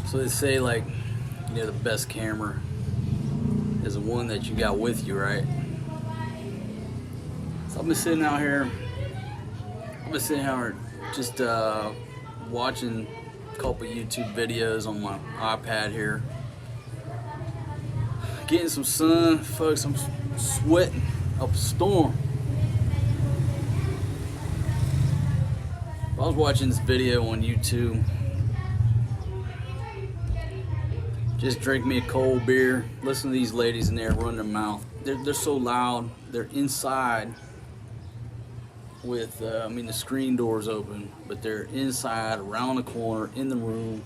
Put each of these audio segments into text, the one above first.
So they say, like, the best camera is the one that you got with you, right? So I've been sitting out here. Just watching a couple YouTube videos on my iPad here. Getting some sun, folks. I'm sweating up a storm. I was watching this video on YouTube. Just drink me a cold beer. Listen to these ladies in there run their mouth. They're so loud. They're inside with, the screen door's open, but they're inside, around the corner, in the room.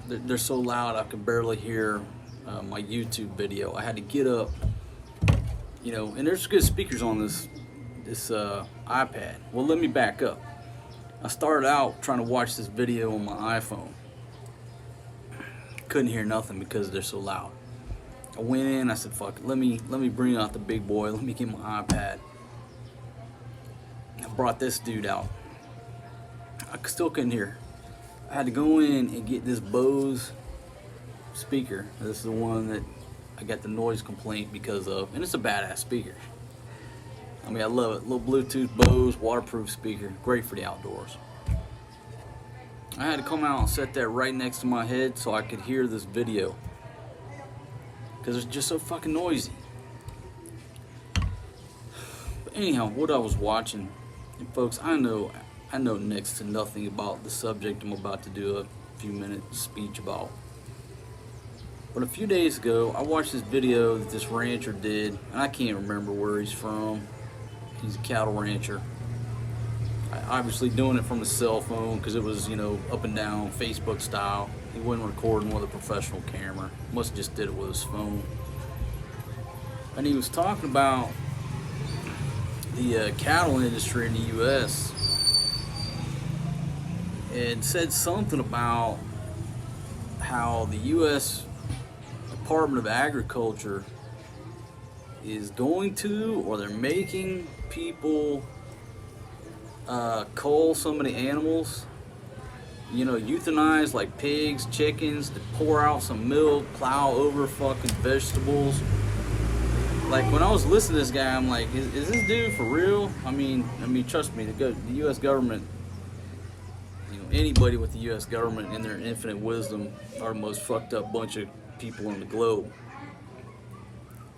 They're so loud I could barely hear my YouTube video. I had to get up, and there's good speakers on this iPad. Well, let me back up. I started out trying to watch this video on my iPhone. Couldn't hear nothing because they're so loud. I went in, I said, fuck it, let me bring out the big boy, let me get my iPad. I brought this dude out. I still couldn't hear. I had to go in and get this Bose speaker. This is the one that I got the noise complaint because of, and it's a badass speaker. I love it. Little Bluetooth Bose waterproof speaker, great for the outdoors. I had to come out and set that right next to my head so I could hear this video, because it's just so fucking noisy. But anyhow, what I was watching, and folks, I know next to nothing about the subject I'm about to do a few minute speech about. But a few days ago, I watched this video that this rancher did, and I can't remember where he's from. He's a cattle rancher. Obviously doing it from his cell phone because it was, up and down Facebook style. He wasn't recording with a professional camera. Must have just did it with his phone. And he was talking about the cattle industry in the U.S. and said something about how the U.S. Department of Agriculture is going to, or they're making people cull some of the animals, euthanize, like pigs, chickens, to pour out some milk, plow over fucking vegetables. Like, when I was listening to this guy, I'm like, is this dude for real? I mean, trust me, the U.S. government, anybody with the U.S. government in their infinite wisdom are the most fucked up bunch of people on the globe.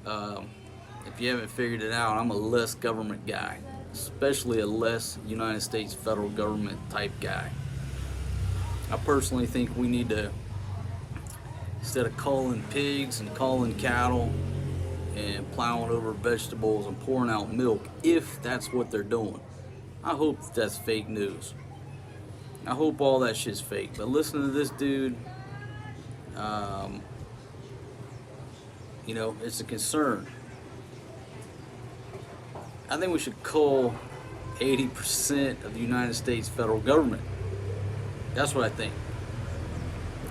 If you haven't figured it out, I'm a less government guy, especially a less United States federal government type guy. I personally think we need to, instead of culling pigs and culling cattle and plowing over vegetables and pouring out milk, if that's what they're doing. I hope that's fake news. I hope all that shit's fake. But listening to this dude, it's a concern. I think we should cull 80% of the United States federal government. That's what I think.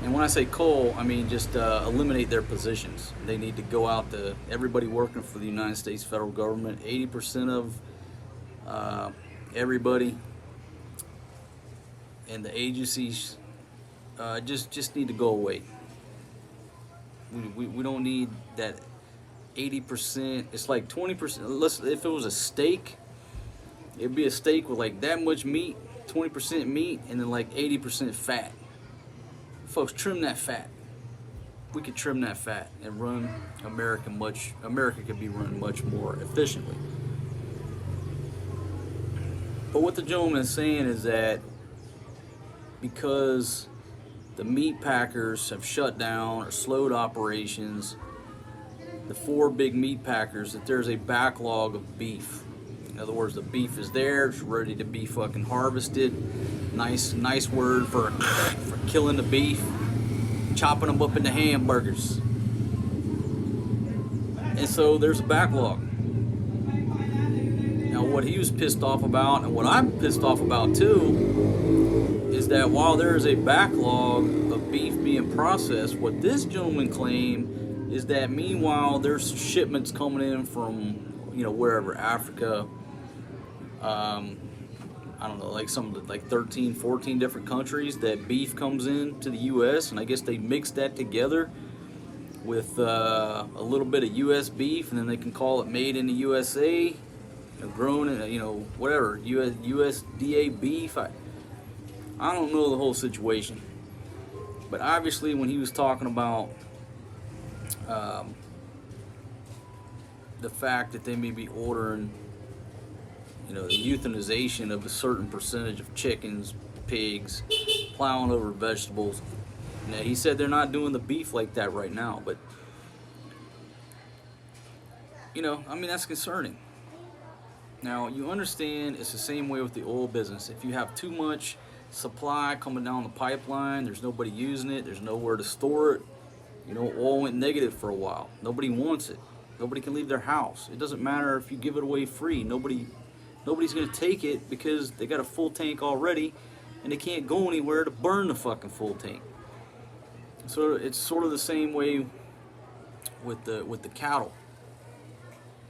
And when I say cull, I mean just eliminate their positions. They need to go out to everybody working for the United States federal government. 80% of everybody and the agencies just need to go away. We don't need that 80%. It's like 20%. If it was a steak, it'd be a steak with like that much meat, 20% meat, and then like 80% fat. Folks, trim that fat. We could trim that fat and run America could be run much more efficiently. But what the gentleman is saying is that because the meat packers have shut down or slowed operations, the 4 big meat packers, that there's a backlog of beef. In other words, the beef is there, it's ready to be fucking harvested. Nice word for killing the beef, chopping them up into hamburgers. And so there's a backlog. Now what he was pissed off about, and what I'm pissed off about too, is that while there is a backlog of beef being processed, what this gentleman claimed is that meanwhile there's shipments coming in from wherever, Africa, I don't know, like like 13, 14 different countries that beef comes in to the U.S. And I guess they mix that together with a little bit of U.S. beef, and then they can call it made in the U.S.A. Grown in, whatever, USDA beef. I don't know the whole situation, but obviously when he was talking about the fact that they may be ordering, the euthanization of a certain percentage of chickens, pigs, plowing over vegetables. Now, he said they're not doing the beef like that right now, but that's concerning. Now, you understand it's the same way with the oil business. If you have too much supply coming down the pipeline, there's nobody using it, there's nowhere to store it. Oil went negative for a while. Nobody wants it. Nobody can leave their house. It doesn't matter if you give it away free. Nobody's going to take it because they got a full tank already and they can't go anywhere to burn the fucking full tank. So it's sort of the same way with the cattle.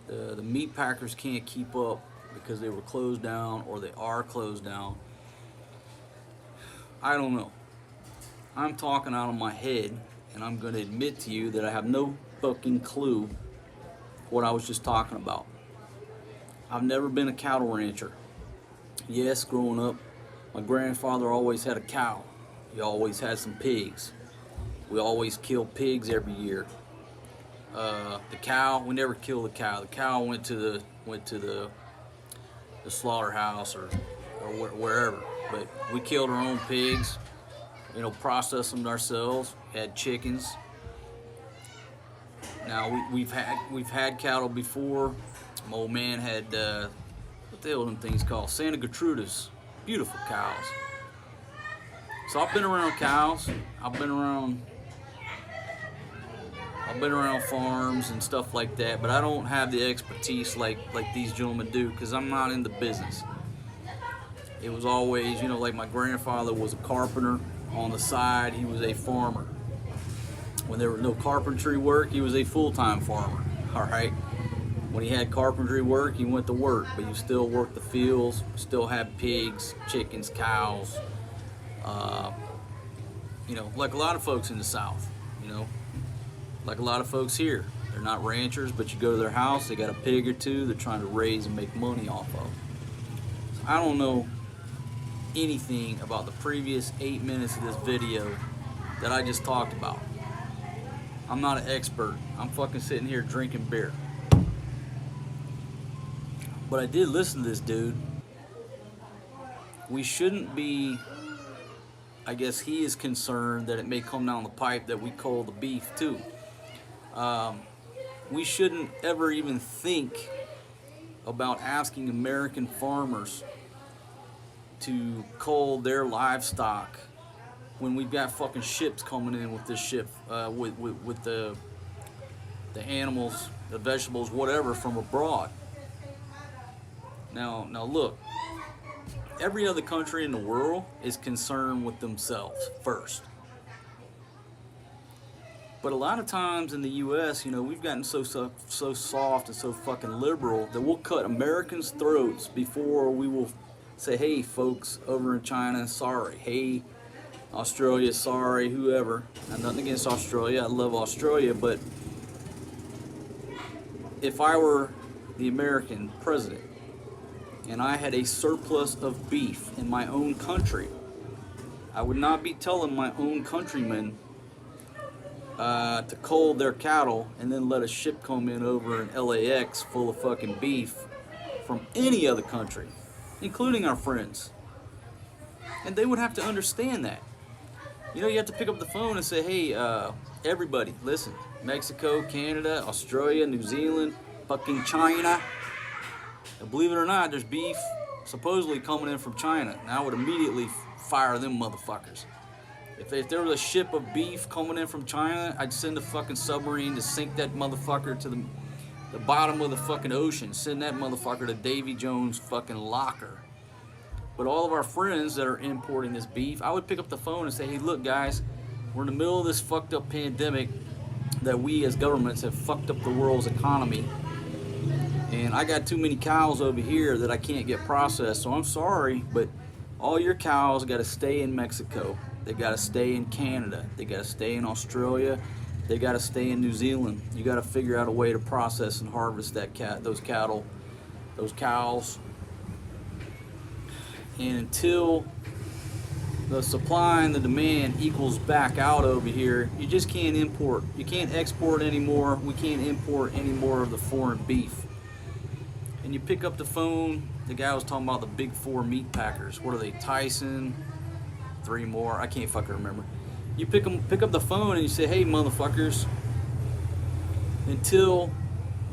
The meat packers can't keep up because they were closed down or they are closed down. I don't know. I'm talking out of my head, and I'm going to admit to you that I have no fucking clue what I was just talking about. I've never been a cattle rancher. Yes, growing up, my grandfather always had a cow. He always had some pigs. We always killed pigs every year. The cow, we never killed the cow. The cow went to the slaughterhouse or wherever. But we killed our own pigs. Processed them ourselves. Had chickens. Now we've had cattle before. My old man had what the hell are them things called? Santa Gertrudis. Beautiful cows. So I've been around cows. I've been around farms and stuff like that, but I don't have the expertise like these gentlemen do because I'm not in the business. It was always, like my grandfather was a carpenter on the side. He was a farmer. When there was no carpentry work, he was a full-time farmer. All right. When he had carpentry work, he went to work, but he still worked the fields, still had pigs, chickens, cows. Like a lot of folks in the South, like a lot of folks here. They're not ranchers, but you go to their house, they got a pig or two they're trying to raise and make money off of. So I don't know anything about the previous 8 minutes of this video that I just talked about. I'm not an expert. I'm fucking sitting here drinking beer. But I did listen to this dude. We shouldn't be, I guess he is concerned that it may come down the pipe that we cull the beef too. We shouldn't ever even think about asking American farmers to cull their livestock when we've got fucking ships coming in with this ship, with the animals, the vegetables, whatever from abroad. Now look, every other country in the world is concerned with themselves first. But a lot of times in the U.S., we've gotten so soft and so fucking liberal that we'll cut Americans' throats before we will say, hey, folks over in China, sorry. Hey, Australia, sorry, whoever. And nothing against Australia. I love Australia. But if I were the American president and I had a surplus of beef in my own country, I would not be telling my own countrymen to cull their cattle and then let a ship come in over in LAX full of fucking beef from any other country, including our friends. And they would have to understand that. You have to pick up the phone and say, hey, everybody, listen, Mexico, Canada, Australia, New Zealand, fucking China. And believe it or not, there's beef supposedly coming in from China. And I would immediately fire them motherfuckers. If there was a ship of beef coming in from China, I'd send a fucking submarine to sink that motherfucker to the bottom of the fucking ocean. Send that motherfucker to Davy Jones' fucking locker. But all of our friends that are importing this beef, I would pick up the phone and say, hey, look, guys, we're in the middle of this fucked up pandemic that we as governments have fucked up the world's economy. And I got too many cows over here that I can't get processed. So I'm sorry, but all your cows got to stay in Mexico. They got to stay in Canada. They got to stay in Australia. They got to stay in New Zealand. You got to figure out a way to process and harvest those cattle, those cows. And until the supply and the demand equals back out over here, you just can't import. You can't export anymore. We can't import any more of the foreign beef. And you pick up the phone, the guy was talking about the big four meat packers. What are they, Tyson? 3 more, I can't fucking remember. You pick up the phone and you say, hey motherfuckers, until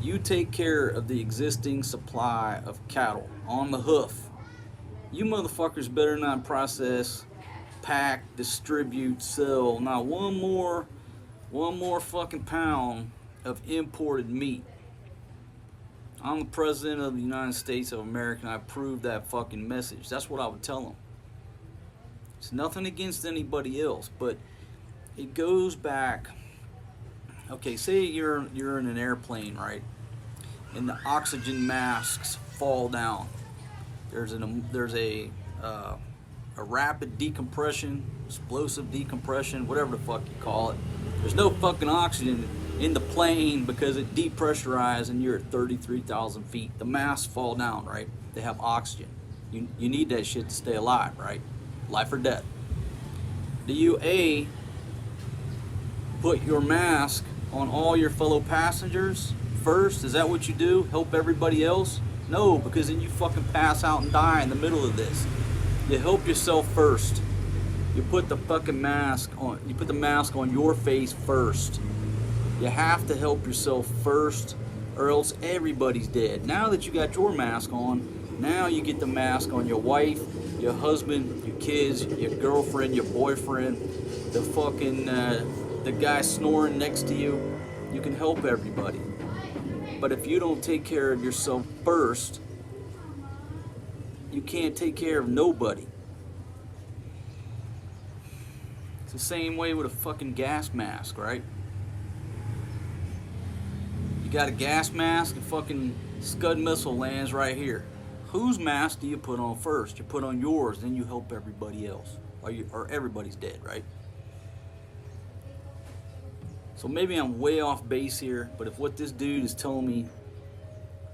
you take care of the existing supply of cattle on the hoof, you motherfuckers better not process, pack, distribute, sell not one more fucking pound of imported meat. I'm the president of the United States of America, and I approve that fucking message. That's what I would tell them. It's nothing against anybody else, but it goes back. Okay, say you're in an airplane, right? And the oxygen masks fall down. There's a rapid decompression, explosive decompression, whatever the fuck you call it. There's no fucking oxygen in the plane because it depressurized and you're at 33,000 feet. The masks fall down, right? They have oxygen. You need that shit to stay alive, right? Life or death. Do you put your mask on all your fellow passengers first? Is that what you do? Help everybody else? No, because then you fucking pass out and die in the middle of this. You help yourself first. You put the fucking mask on. You put the mask on your face first. You have to help yourself first, or else everybody's dead. Now that you got your mask on, now you get the mask on your wife, your husband, your kids, your girlfriend, your boyfriend, the fucking the guy snoring next to you. You can help everybody. But if you don't take care of yourself first, you can't take care of nobody. It's the same way with a fucking gas mask, right? You got a gas mask, and fucking Scud missile lands right here. Whose mask do you put on first? You put on yours, then you help everybody else. Or everybody's dead, right? So maybe I'm way off base here, but if what this dude is telling me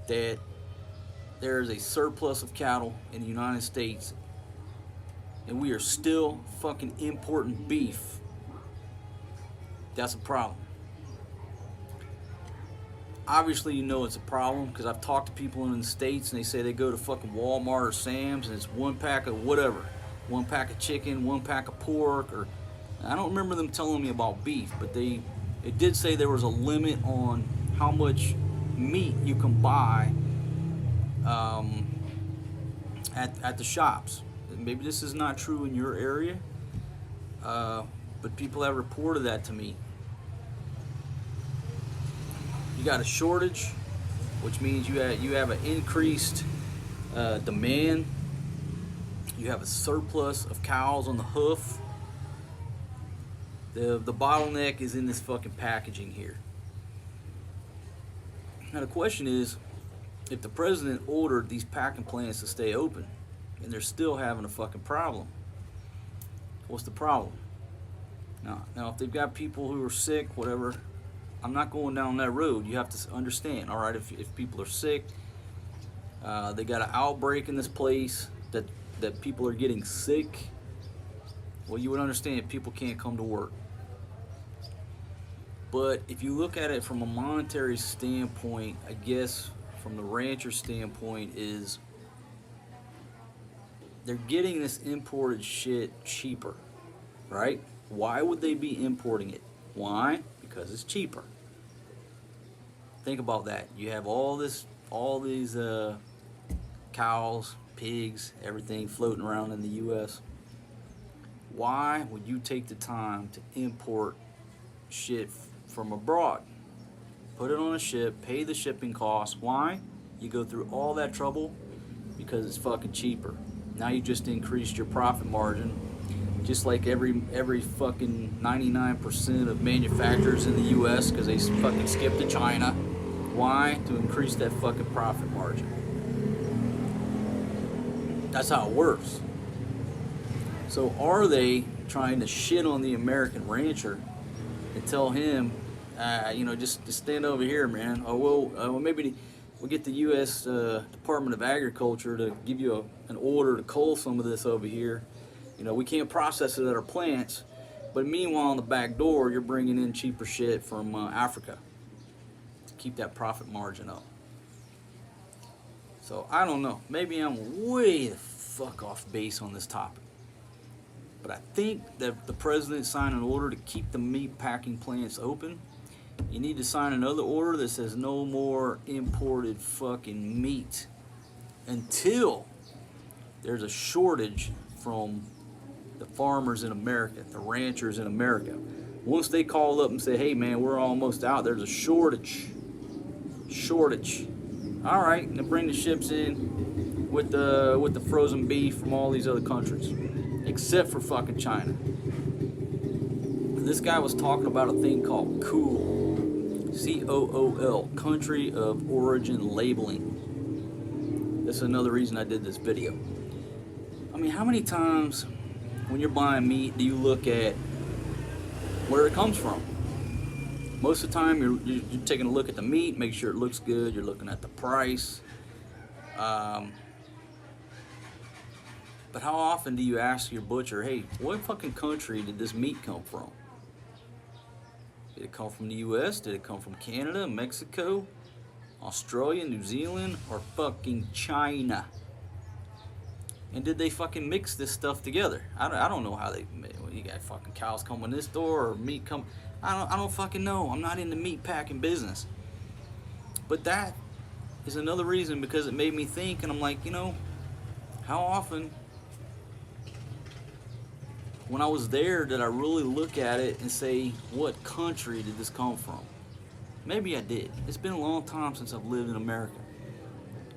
that there is a surplus of cattle in the United States and we are still fucking importing beef, that's a problem. Obviously, you know it's a problem because I've talked to people in the States and they say they go to fucking Walmart or Sam's and it's 1 pack of whatever. 1 pack of chicken, 1 pack of pork, or I don't remember them telling me about beef, but it did say there was a limit on how much meat you can buy at the shops. Maybe this is not true in your area, but people have reported that to me. You got a shortage, which means you have an increased demand. You have a surplus of cows on the hoof. The bottleneck is in this fucking packaging here. Now the question is, if the president ordered these packing plants to stay open and they're still having a fucking problem, what's the problem? Now if they've got people who are sick, whatever, I'm not going down that road. You have to understand, all right, if people are sick, they got an outbreak in this place that people are getting sick, well, you would understand people can't come to work. But if you look at it from a monetary standpoint, I guess from the rancher standpoint is they're getting this imported shit cheaper, right? Why would they be importing it? Why? Because it's cheaper. Think about that. You have all these cows, pigs, everything floating around in the U.S. Why would you take the time to import shit from abroad? Put it on a ship, pay the shipping costs. Why? You go through all that trouble because it's fucking cheaper. Now you just increased your profit margin, just like every fucking 99% of manufacturers in the U.S. because they fucking skipped to China. Why? To increase that fucking profit margin. That's how it works. So are they trying to shit on the American rancher and tell him, just stand over here, man. Well, maybe we'll get the U.S. Department of Agriculture to give you an order to cull some of this over here. We can't process it at our plants, but meanwhile, on the back door, you're bringing in cheaper shit from Africa to keep that profit margin up. So I don't know. Maybe I'm way the fuck off base on this topic. But I think that the president signed an order to keep the meat packing plants open. You need to sign another order that says no more imported fucking meat until there's a shortage from the farmers in America, the ranchers in America. Once they call up and say, hey man, we're almost out, there's a shortage. All right, and then bring the ships in with the frozen beef from all these other countries, except for fucking China. This guy was talking about a thing called COOL, C-O-O-L, country of origin labeling. That's another reason I did this video. I mean, how many times when you're buying meat do you look at where it comes from? Most of the time you're taking a look at the meat, make sure it looks good, you're looking at the price. But how often do you ask your butcher, hey, what fucking country did this meat come from? Did it come from the U.S.? Did it come from Canada, Mexico, Australia, New Zealand, or fucking China? And did they fucking mix this stuff together? I don't know how they, you got fucking cows coming this door or meat come, I don't fucking know. I'm not in the meat packing business. But that is another reason, because it made me think, and I'm like, how often when I was there did I really look at it and say, what country did this come from? Maybe I did. It's been a long time since I've lived in America.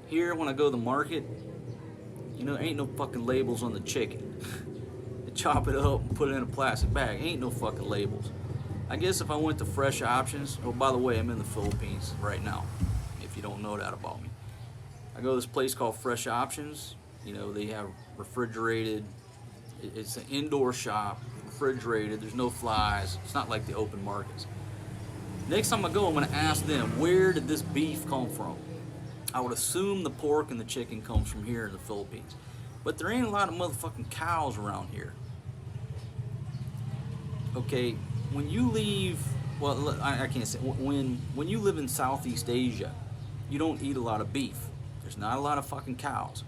Here, when I go to the market, ain't no fucking labels on the chicken. They chop it up and put it in a plastic bag. Ain't no fucking labels. I guess if I went to Fresh Options, oh, by the way, I'm in the Philippines right now, if you don't know that about me. I go to this place called Fresh Options. They have refrigerated, it's an indoor shop, refrigerated, there's no flies. It's not like the open markets. Next time I go, I'm gonna ask them, where did this beef come from? I would assume the pork and the chicken comes from here in the Philippines. But there ain't a lot of motherfucking cows around here. Okay, when you leave, well, I can't say, when you live in Southeast Asia, you don't eat a lot of beef. There's not a lot of fucking cows.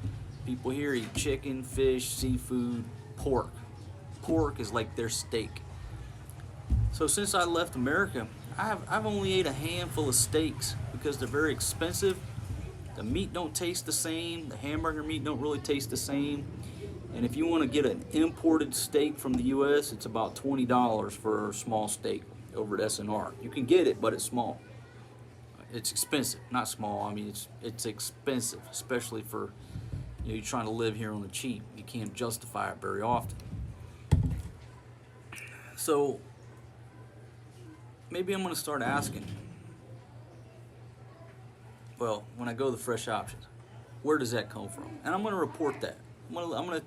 People here eat chicken, fish, seafood, pork. Pork is like their steak. So since I left America, I've only ate a handful of steaks because they're very expensive. The meat don't taste the same. The hamburger meat don't really taste the same. And if you want to get an imported steak from the U.S., it's about $20 for a small steak over at S&R. You can get it, but it's small. It's expensive, not small. I mean, it's expensive, especially for you're trying to live here on the cheap. You can't justify it very often. So maybe I'm going to start asking. Well, when I go to the Fresh Options, where does that come from? And I'm going to report that. I'm going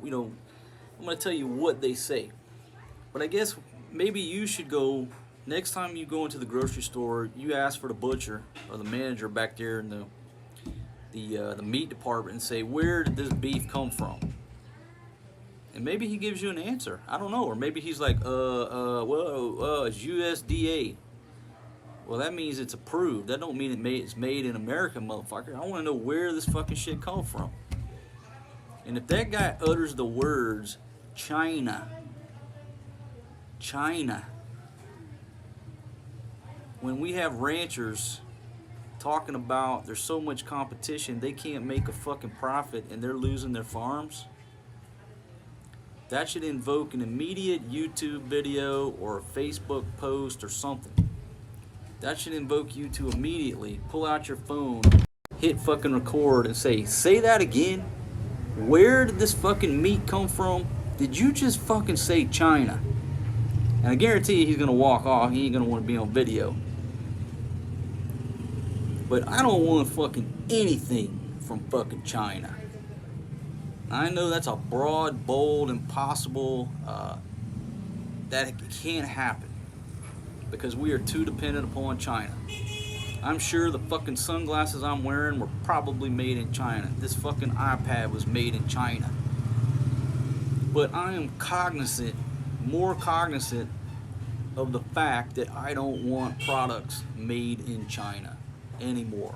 to tell you what they say. But I guess maybe you should go, next time you go into the grocery store, you ask for the butcher or the manager back there in the meat department and say, where did this beef come from? And maybe he gives you an answer. I don't know. Or maybe he's like, it's USDA. Well, that means it's approved. That don't mean it's made in America, motherfucker. I want to know where this fucking shit come from. And if that guy utters the words China, when we have ranchers talking about there's so much competition they can't make a fucking profit and they're losing their farms, that should invoke an immediate YouTube video or a Facebook post or something. That should invoke you to immediately pull out your phone, hit fucking record and say that again? Where did this fucking meat come from? Did you just fucking say China? And I guarantee you he's gonna walk off. He ain't gonna want to be on video. But I don't want fucking anything from fucking China. I know that's a broad, bold, impossible, that it can't happen because we are too dependent upon China. I'm sure the fucking sunglasses I'm wearing were probably made in China. This fucking iPad was made in China. But I am cognizant, more cognizant of the fact that I don't want products made in China anymore.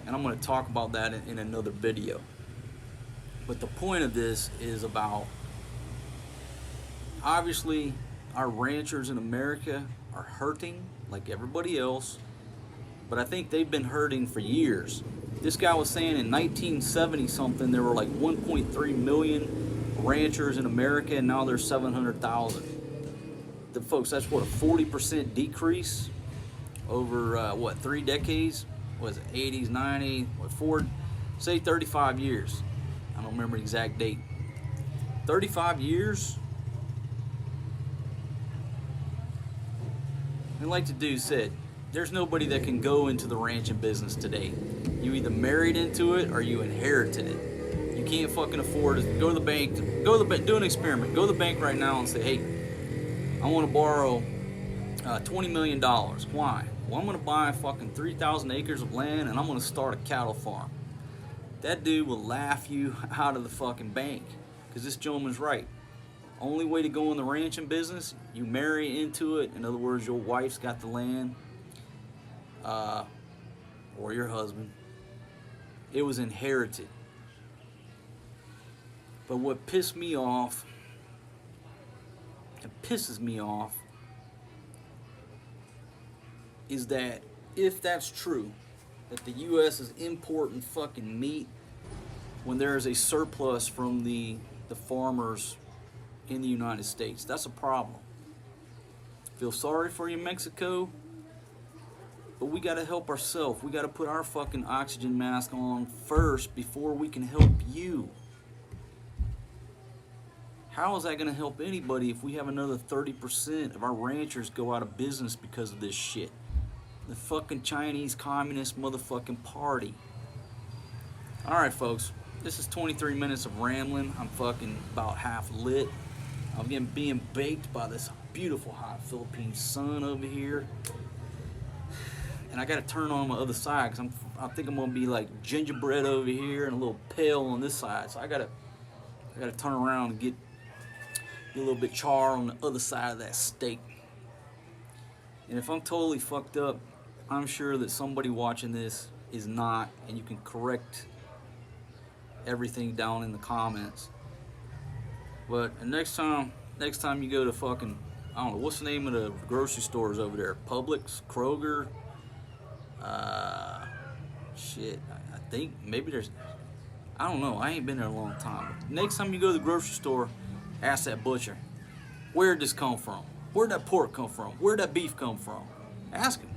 And I'm going to talk about that in another video. But the point of this is about, obviously, our ranchers in America are hurting like everybody else, but I think they've been hurting for years. This guy was saying in 1970 something there were like 1.3 million ranchers in America, and now there's 700,000. The folks, that's what, a 40% decrease over 3 decades? Was it 80s, 90s, say 35 years. I don't remember the exact date. 35 years? And like the dude said, there's nobody that can go into the ranching business today. You either married into it or you inherited it. You can't fucking afford to go to the bank. Do an experiment. Go to the bank right now and say, hey, I want to borrow $20 million. Why? Well, I'm going to buy fucking 3,000 acres of land and I'm going to start a cattle farm. That dude will laugh you out of the fucking bank because this gentleman's right. Only way to go in the ranching business, you marry into it. In other words, your wife's got the land, or your husband. It was inherited. But what pissed me off, it pisses me off, is that if that's true, that the U.S. is importing fucking meat when there is a surplus from the farmers in the United States. That's a problem. Feel sorry for you, Mexico, but we got to help ourselves. We got to put our fucking oxygen mask on first before we can help you. How is that going to help anybody if we have another 30% of our ranchers go out of business because of this shit? The fucking Chinese Communist motherfucking party. Alright, folks. This is 23 minutes of rambling. I'm fucking about half lit. I'm being baked by this beautiful hot Philippine sun over here. And I gotta turn on my other side because I think I'm gonna be like gingerbread over here and a little pale on this side. So I gotta turn around and get a little bit char on the other side of that steak. And if I'm totally fucked up, I'm sure that somebody watching this is not, and you can correct everything down in the comments. But the next time you go to fucking, I don't know, what's the name of the grocery stores over there? Publix, Kroger, shit, I think maybe there's, I don't know, I ain't been there a long time. But next time you go to the grocery store, ask that butcher, where'd this come from? Where'd that pork come from? Where'd that beef come from? Ask him.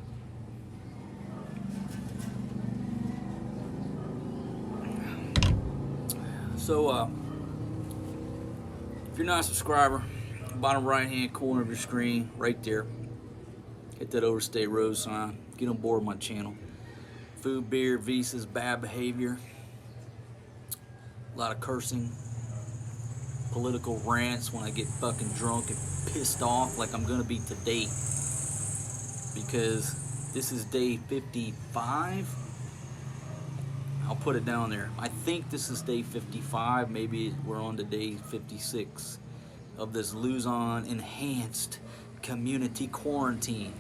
So, if you're not a subscriber, bottom right hand corner of your screen, right there, hit that Overstay Road sign. Get on board my channel. Food, beer, visas, bad behavior, a lot of cursing, political rants when I get fucking drunk and pissed off like I'm gonna be today, because this is day 55. I'll put it down there. I think this is day 55. Maybe we're on to day 56 of this Luzon enhanced community quarantine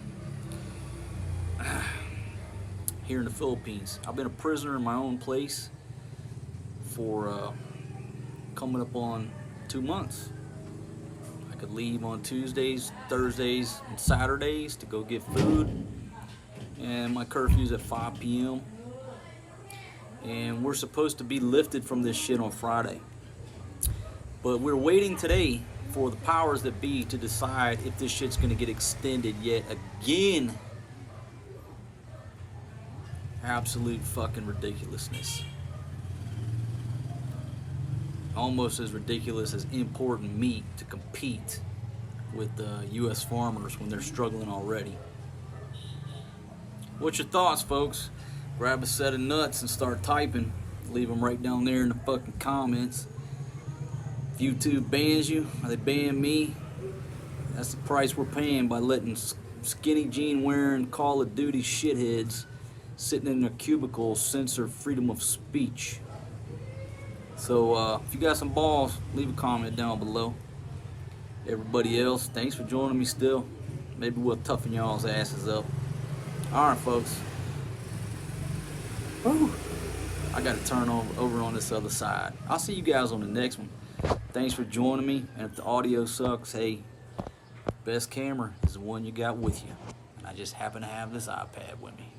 here in the Philippines. I've been a prisoner in my own place for coming up on 2 months. I could leave on Tuesdays, Thursdays, and Saturdays to go get food, and my curfew's at 5 p.m. and we're supposed to be lifted from this shit on Friday. But we're waiting today for the powers that be to decide if this shit's gonna get extended yet again. Absolute fucking ridiculousness. Almost as ridiculous as importing meat to compete with U.S. farmers when they're struggling already. What's your thoughts, folks? Grab a set of nuts and start typing. Leave them right down there in the fucking comments. If YouTube bans you, or they ban me, that's the price we're paying by letting skinny jean wearing Call of Duty shitheads sitting in their cubicles censor freedom of speech. So if you got some balls, leave a comment down below. Everybody else, thanks for joining me still. Maybe we'll toughen y'all's asses up. Alright, folks. Woo. I gotta turn over on this other side. I'll see you guys on the next one. Thanks for joining me. And if the audio sucks, hey, best camera is the one you got with you. And I just happen to have this iPad with me.